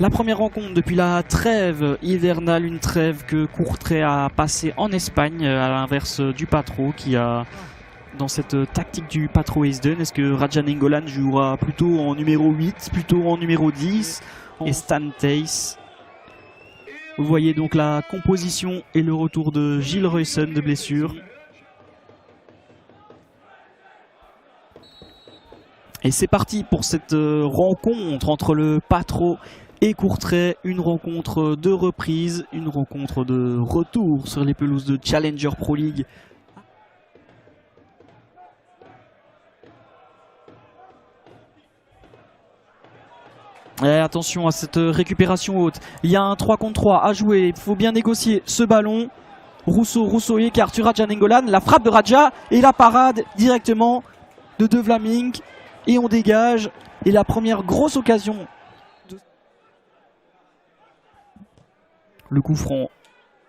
La première rencontre depuis la trêve hivernale, une trêve que Courtrai a passée en Espagne, à l'inverse du Patro qui a, dans cette tactique du Patro Heisden, est-ce que Raja Nainggolan jouera plutôt en numéro 8, plutôt en numéro 10 et Stan Theis. Vous voyez donc la composition et le retour de Gilles Ruyssen de blessure. Et c'est parti pour cette rencontre entre le Patro et Courtrai, une rencontre de reprise, une rencontre de retour sur les pelouses de Challenger Pro League. Et attention à cette récupération haute, il y a un 3 contre 3 à jouer, il faut bien négocier ce ballon. Rousseau écarte sur Raja Nainggolan, la frappe de Raja et la parade directement de De Vlaeminck. Et on dégage, et la première grosse occasion. Le coup franc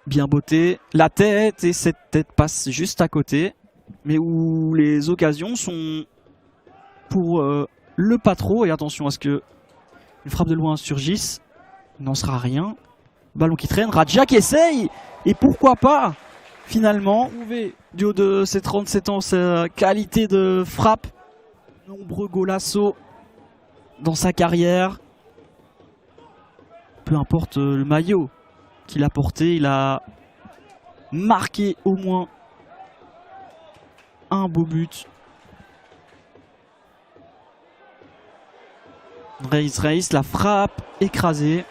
bien botté, la tête, et cette tête passe juste à côté. Mais où les occasions sont pour le Patro. Et attention à ce que une frappe de loin surgisse, il n'en sera rien. Ballon qui traîne, Raja qui essaye, et pourquoi pas finalement trouver du haut de ses 37 ans sa qualité de frappe. Nombreux golassos dans sa carrière. Peu importe le maillot qu'il a porté, il a marqué au moins un beau but. Reis, la frappe écrasée.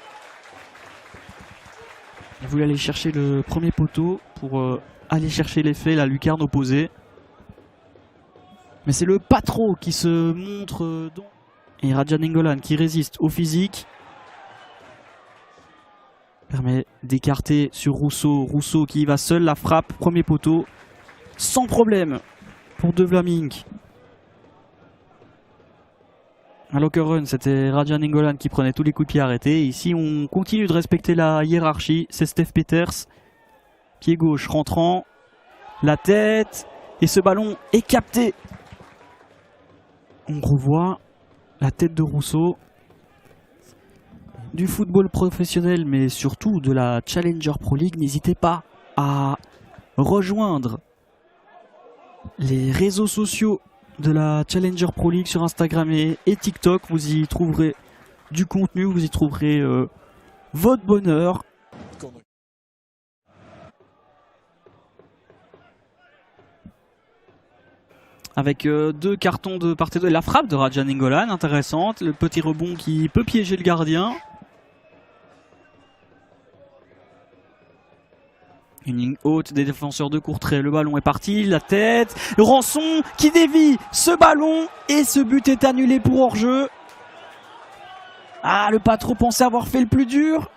Il voulait aller chercher le premier poteau pour aller chercher l'effet, la lucarne opposée. Mais c'est le Patro qui se montre. Et Raja Nainggolan qui résiste au physique. Permet d'écarter sur Rousseau. Rousseau qui y va seul, la frappe, premier poteau. Sans problème pour De Vlaeminck. À Locker Run, c'était Raja Nainggolan qui prenait tous les coups de pied arrêtés. Ici, on continue de respecter la hiérarchie. C'est Steph Peters. Pied gauche rentrant. La tête. Et ce ballon est capté. On revoit la tête de Rousseau. Du football professionnel, mais surtout de la Challenger Pro League. N'hésitez pas à rejoindre les réseaux sociaux de la Challenger Pro League sur Instagram et TikTok. Vous y trouverez du contenu, vous y trouverez votre bonheur. Avec deux cartons de part et d'autre. La frappe de Raja Nainggolan, intéressante. Le petit rebond qui peut piéger le gardien. Une ligne haute des défenseurs de Courtrai. Le ballon est parti, la tête. Rançon qui dévie ce ballon. Et ce but est annulé pour hors-jeu. Ah, le Patro pensait avoir fait le plus dur.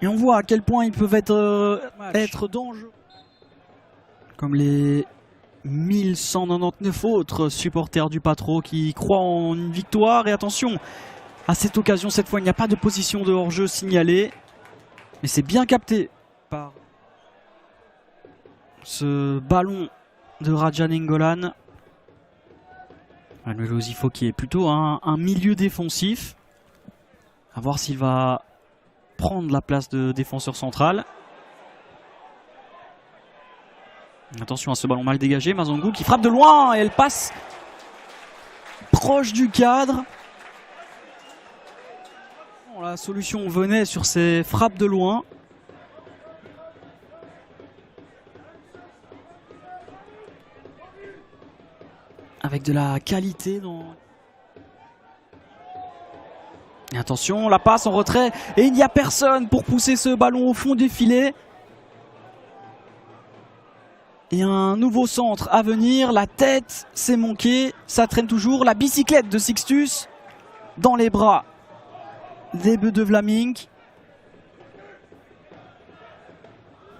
Et on voit à quel point ils peuvent être dangereux. Comme les 1199 autres supporters du Patro qui croient en une victoire. Et attention, à cette occasion, cette fois, il n'y a pas de position de hors-jeu signalée. Mais c'est bien capté par ce ballon de Raja Nainggolan. Manuel Osifo qui est plutôt un milieu défensif. À voir s'il va prendre la place de défenseur central. Attention à ce ballon mal dégagé. Mazangou qui frappe de loin et elle passe proche du cadre. La solution venait sur ces frappes de loin. Avec de la qualité dans... Et attention, la passe en retrait. Et il n'y a personne pour pousser ce ballon au fond du filet. Et un nouveau centre à venir. La tête s'est manquée. Ça traîne toujours. La bicyclette de Sixtus dans les bras des De Vlaeminck.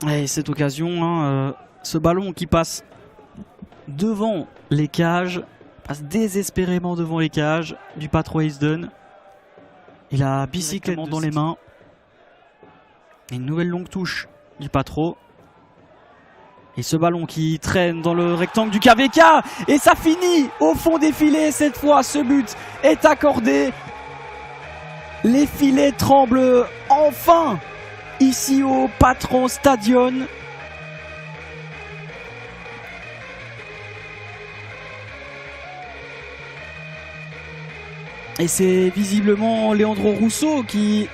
Et cette occasion, ce ballon qui passe devant les cages, passe désespérément devant les cages du Patro Heisden. Et la bicyclette dans les mains. Et une nouvelle longue touche du Patro. Et ce ballon qui traîne dans le rectangle du KVK. Et ça finit au fond des filets. Cette fois, ce but est accordé. Les filets tremblent enfin ici au Patron Stadion. Et c'est visiblement Leandro Rousseau qui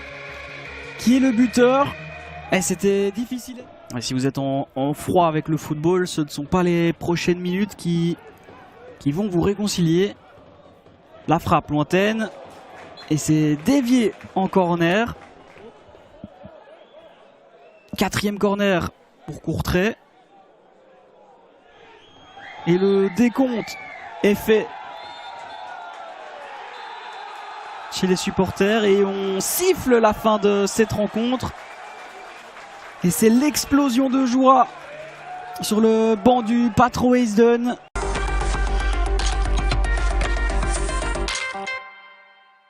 est le buteur. Et c'était difficile. Et si vous êtes en froid avec le football, ce ne sont pas les prochaines minutes qui vont vous réconcilier. La frappe lointaine. Et c'est dévié en corner. 4e corner pour Courtrai. Et le décompte est fait chez les supporters. Et on siffle la fin de cette rencontre. Et c'est l'explosion de joie sur le banc du Patro Heasden.